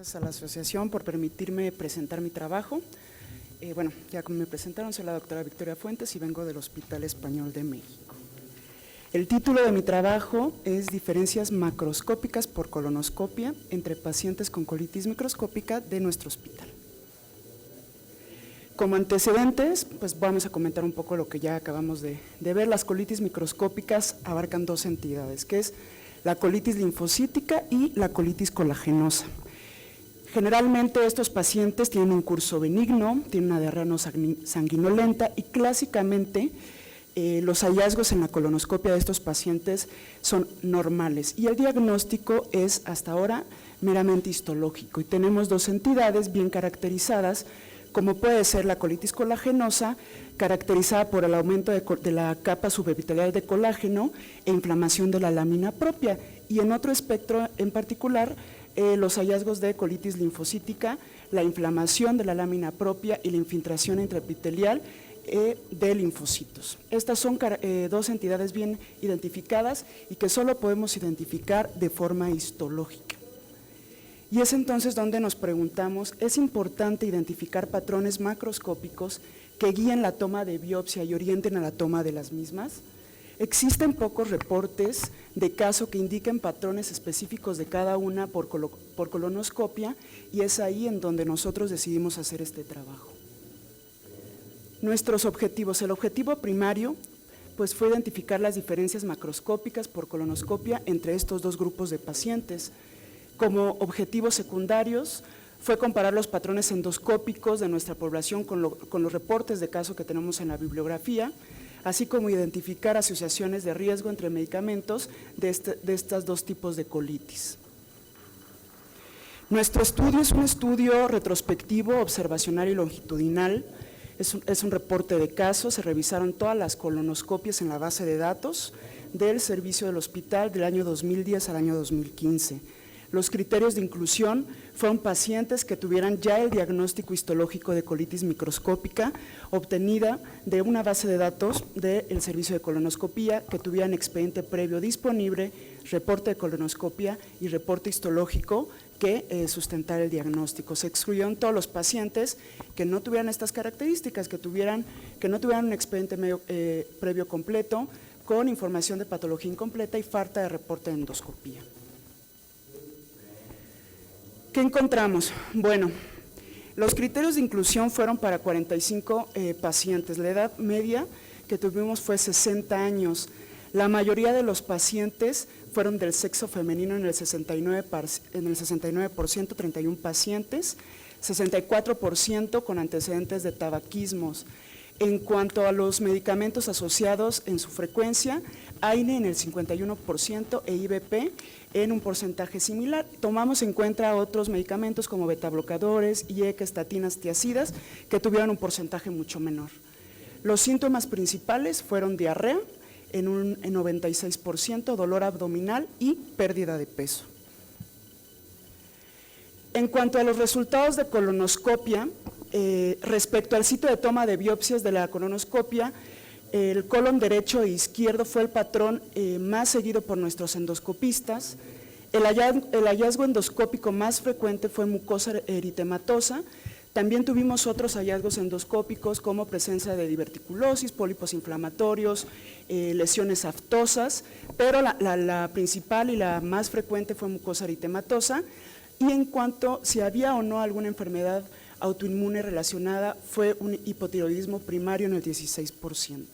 Gracias a la asociación por permitirme presentar mi trabajo. Bueno, ya como me presentaron, soy la doctora Victoria Fuentes y vengo del Hospital Español de México. El título de mi trabajo es Diferencias macroscópicas por colonoscopia entre pacientes con colitis microscópica de nuestro hospital. Como antecedentes, pues vamos a comentar un poco lo que ya acabamos de ver. Las colitis microscópicas abarcan dos entidades, que es la colitis linfocítica y la colitis colagenosa. Generalmente estos pacientes tienen un curso benigno, tienen una diarrea no sanguinolenta y clásicamente los hallazgos en la colonoscopia de estos pacientes son normales y el diagnóstico es hasta ahora meramente histológico y tenemos dos entidades bien caracterizadas, como puede ser la colitis colagenosa, caracterizada por el aumento de la capa subepitelial de colágeno e inflamación de la lámina propia, y en otro espectro en particular, los hallazgos de colitis linfocítica, la inflamación de la lámina propia y la infiltración intraepitelial de linfocitos. Estas son dos entidades bien identificadas y que solo podemos identificar de forma histológica. Y es entonces donde nos preguntamos, ¿es importante identificar patrones macroscópicos que guíen la toma de biopsia y orienten a la toma de las mismas? Existen pocos reportes de caso que indiquen patrones específicos de cada una por colonoscopia y es ahí en donde nosotros decidimos hacer este trabajo. Nuestros objetivos, el objetivo primario pues fue identificar las diferencias macroscópicas por colonoscopia entre estos dos grupos de pacientes. Como objetivos secundarios fue comparar los patrones endoscópicos de nuestra población con los reportes de caso que tenemos en la bibliografía, así como identificar asociaciones de riesgo entre medicamentos de estos dos tipos de colitis. Nuestro estudio es un estudio retrospectivo, observacional y longitudinal. Es un reporte de casos, se revisaron todas las colonoscopias en la base de datos del servicio del hospital del año 2010 al año 2015. Los criterios de inclusión fueron pacientes que tuvieran ya el diagnóstico histológico de colitis microscópica obtenida de una base de datos del servicio de colonoscopía, que tuvieran expediente previo disponible, reporte de colonoscopia y reporte histológico que sustentara el diagnóstico. Se excluyeron todos los pacientes que no tuvieran estas características, que no tuvieran un expediente previo completo, con información de patología incompleta y falta de reporte de endoscopía. ¿Qué encontramos? Bueno, los criterios de inclusión fueron para 45 pacientes. La edad media que tuvimos fue 60 años. La mayoría de los pacientes fueron del sexo femenino en el 69%, 31 pacientes, 64% con antecedentes de tabaquismos. En cuanto a los medicamentos asociados en su frecuencia, AINE en el 51% e IBP en un porcentaje similar. Tomamos en cuenta otros medicamentos como betablocadores, IECA, estatinas, tiacidas, que tuvieron un porcentaje mucho menor. Los síntomas principales fueron diarrea en un 96%, dolor abdominal y pérdida de peso. En cuanto a los resultados de colonoscopia, respecto al sitio de toma de biopsias de la colonoscopia, el colon derecho e izquierdo fue el patrón más seguido por nuestros endoscopistas. El hallazgo endoscópico más frecuente fue mucosa eritematosa. También tuvimos otros hallazgos endoscópicos como presencia de diverticulosis, pólipos inflamatorios, lesiones aftosas, pero la principal y la más frecuente fue mucosa eritematosa. Y en cuanto si había o no alguna enfermedad autoinmune relacionada, fue un hipotiroidismo primario en el 16%.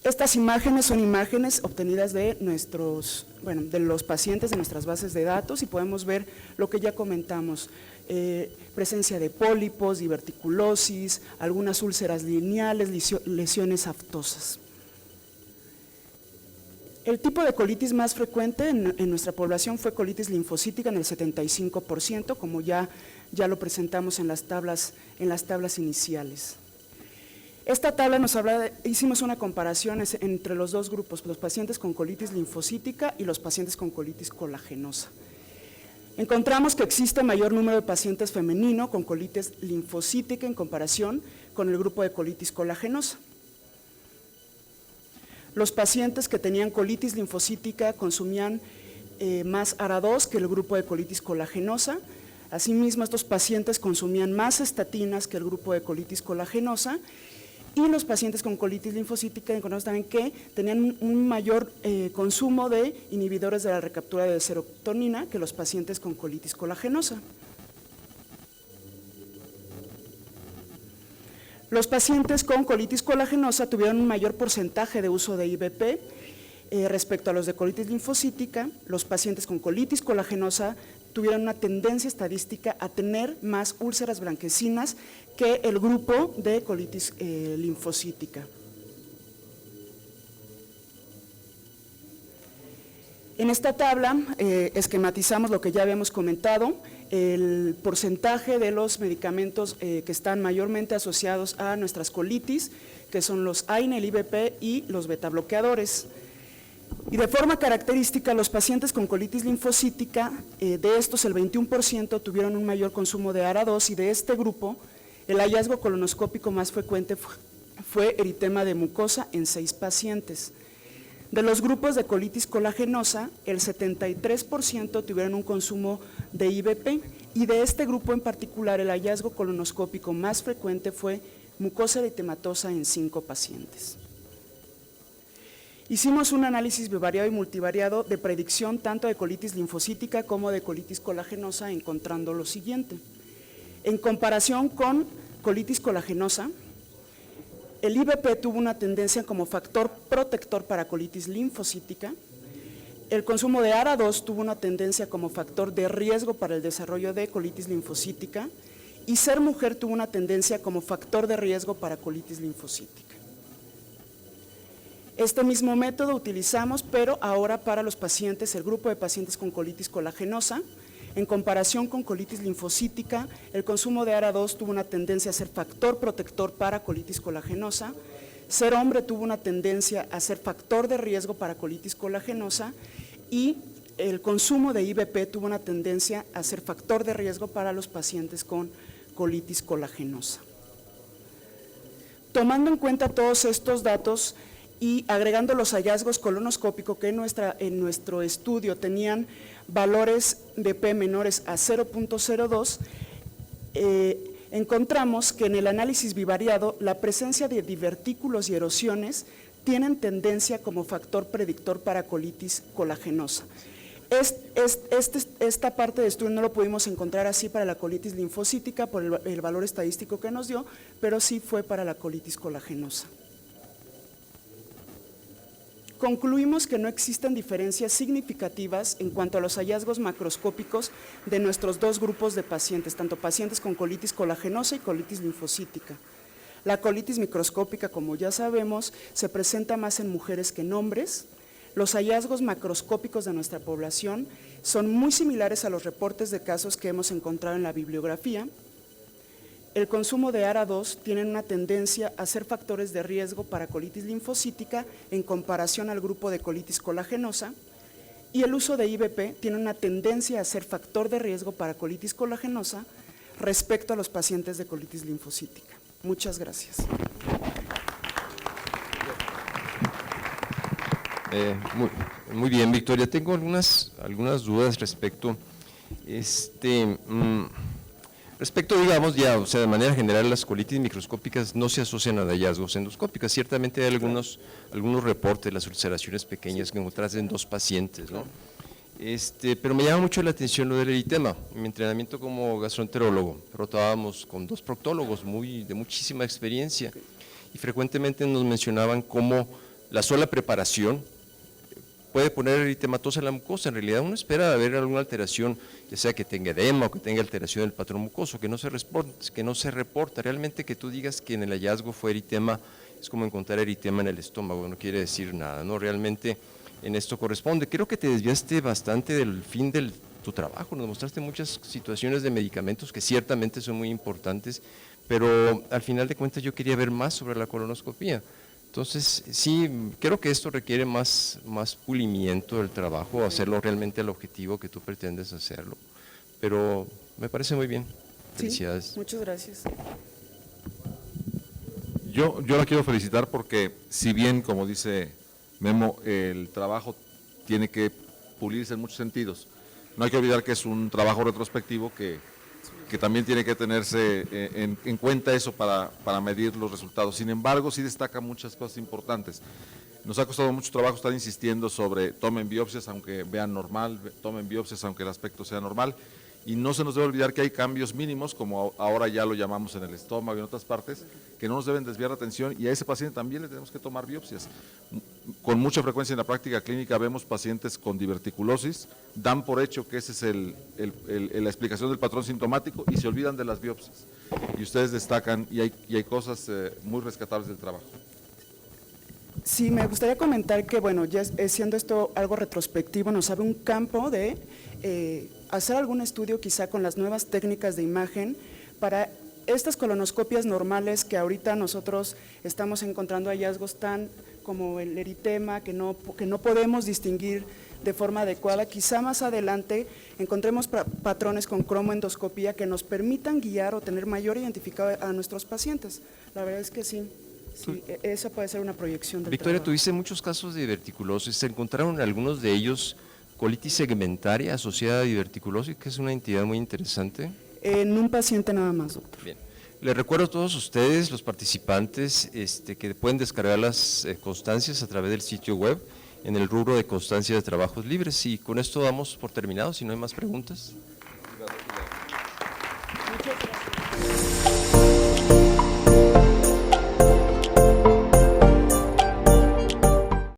Estas imágenes son imágenes obtenidas de los pacientes de nuestras bases de datos y podemos ver lo que ya comentamos, presencia de pólipos, diverticulosis, algunas úlceras lineales, lesiones aftosas. El tipo de colitis más frecuente en nuestra población fue colitis linfocítica en el 75%, como ya lo presentamos en las tablas iniciales. Esta tabla nos habla hicimos una comparación entre los dos grupos, los pacientes con colitis linfocítica y los pacientes con colitis colagenosa. Encontramos que existe mayor número de pacientes femenino con colitis linfocítica en comparación con el grupo de colitis colagenosa. Los pacientes que tenían colitis linfocítica consumían más ARA2 que el grupo de colitis colagenosa. Asimismo, estos pacientes consumían más estatinas que el grupo de colitis colagenosa, y los pacientes con colitis linfocítica encontramos también que tenían un mayor consumo de inhibidores de la recaptura de serotonina que los pacientes con colitis colagenosa. Los pacientes con colitis colagenosa tuvieron un mayor porcentaje de uso de IVP respecto a los de colitis linfocítica. Los pacientes con colitis colagenosa tuvieron una tendencia estadística a tener más úlceras blanquecinas que el grupo de colitis linfocítica. En esta tabla esquematizamos lo que ya habíamos comentado, el porcentaje de los medicamentos que están mayormente asociados a nuestras colitis, que son los AINE, el IVP y los betabloqueadores. Y de forma característica, los pacientes con colitis linfocítica, de estos el 21% tuvieron un mayor consumo de ARA2, y de este grupo el hallazgo colonoscópico más frecuente fue eritema de mucosa en 6 pacientes. De los grupos de colitis colagenosa, el 73% tuvieron un consumo de IVP, y de este grupo en particular el hallazgo colonoscópico más frecuente fue mucosa eritematosa en 5 pacientes. Hicimos un análisis bivariado y multivariado de predicción tanto de colitis linfocítica como de colitis colagenosa, encontrando lo siguiente. En comparación con colitis colagenosa, el IVP tuvo una tendencia como factor protector para colitis linfocítica, el consumo de ARA2 tuvo una tendencia como factor de riesgo para el desarrollo de colitis linfocítica, y ser mujer tuvo una tendencia como factor de riesgo para colitis linfocítica. Este mismo método utilizamos, pero ahora para los pacientes, el grupo de pacientes con colitis colagenosa. En comparación con colitis linfocítica, el consumo de ARA2 tuvo una tendencia a ser factor protector para colitis colagenosa, ser hombre tuvo una tendencia a ser factor de riesgo para colitis colagenosa, y el consumo de IVP tuvo una tendencia a ser factor de riesgo para los pacientes con colitis colagenosa. Tomando en cuenta todos estos datos y agregando los hallazgos colonoscópicos que en nuestro estudio tenían valores de P menores a 0.02, encontramos que en el análisis bivariado la presencia de divertículos y erosiones tienen tendencia como factor predictor para colitis colagenosa. Esta parte de estudio no lo pudimos encontrar así para la colitis linfocítica por el valor estadístico que nos dio, pero sí fue para la colitis colagenosa. Concluimos que no existen diferencias significativas en cuanto a los hallazgos macroscópicos de nuestros dos grupos de pacientes, tanto pacientes con colitis colagenosa y colitis linfocítica. La colitis microscópica, como ya sabemos, se presenta más en mujeres que en hombres. Los hallazgos macroscópicos de nuestra población son muy similares a los reportes de casos que hemos encontrado en la bibliografía. El consumo de ARA2 tiene una tendencia a ser factores de riesgo para colitis linfocítica en comparación al grupo de colitis colagenosa, y el uso de IVP tiene una tendencia a ser factor de riesgo para colitis colagenosa respecto a los pacientes de colitis linfocítica. Muchas gracias. Muy bien, Victoria. Tengo algunas dudas respecto respecto, digamos, ya, o sea, de manera general, las colitis microscópicas no se asocian a hallazgos endoscópicos. Ciertamente hay algunos reportes de las ulceraciones pequeñas que encontraste en 2 pacientes, ¿no? Pero me llama mucho la atención lo del eritema. En mi entrenamiento como gastroenterólogo, rotábamos con 2 proctólogos de muchísima experiencia, y frecuentemente nos mencionaban cómo la sola preparación puede poner eritematosa en la mucosa. En realidad uno espera ver alguna alteración, ya sea que tenga edema o que tenga alteración del patrón mucoso, que no se reporta. Realmente que tú digas que en el hallazgo fue eritema, es como encontrar eritema en el estómago, no quiere decir nada, ¿no? Realmente en esto corresponde. Creo que te desviaste bastante del fin de tu trabajo, nos mostraste muchas situaciones de medicamentos que ciertamente son muy importantes, pero al final de cuentas yo quería ver más sobre la colonoscopía. Entonces, sí, creo que esto requiere más pulimiento del trabajo, hacerlo realmente al objetivo que tú pretendes hacerlo, pero me parece muy bien. Felicidades. Sí, muchas gracias. Yo la quiero felicitar porque, si bien, como dice Memo, el trabajo tiene que pulirse en muchos sentidos. No hay que olvidar que es un trabajo retrospectivo que también tiene que tenerse en cuenta eso para medir los resultados. Sin embargo, sí destaca muchas cosas importantes. Nos ha costado mucho trabajo estar insistiendo sobre tomen biopsias aunque vean normal, tomen biopsias aunque el aspecto sea normal, y no se nos debe olvidar que hay cambios mínimos, como ahora ya lo llamamos en el estómago y en otras partes, que no nos deben desviar la atención, y a ese paciente también le tenemos que tomar biopsias. Con mucha frecuencia en la práctica clínica vemos pacientes con diverticulosis, dan por hecho que esa es la explicación del patrón sintomático y se olvidan de las biopsias. Y ustedes destacan, y hay cosas muy rescatables del trabajo. Sí, me gustaría comentar que, bueno, ya siendo esto algo retrospectivo, nos abre un campo de hacer algún estudio quizá con las nuevas técnicas de imagen para estas colonoscopias normales que ahorita nosotros estamos encontrando hallazgos tan como el eritema, que no podemos distinguir de forma adecuada. Quizá más adelante encontremos patrones con cromoendoscopía que nos permitan guiar o tener mayor identificado a nuestros pacientes. La verdad es que sí. Sí, esa puede ser una proyección del Victoria, trabajo. tuviste muchos casos de diverticulosis, ¿se encontraron algunos de ellos colitis segmentaria asociada a diverticulosis, que es una entidad muy interesante? En un paciente nada más, doctor. Bien, les recuerdo a todos ustedes, los participantes, que pueden descargar las constancias a través del sitio web en el rubro de constancia de trabajos libres, y con esto damos por terminado, si no hay más preguntas.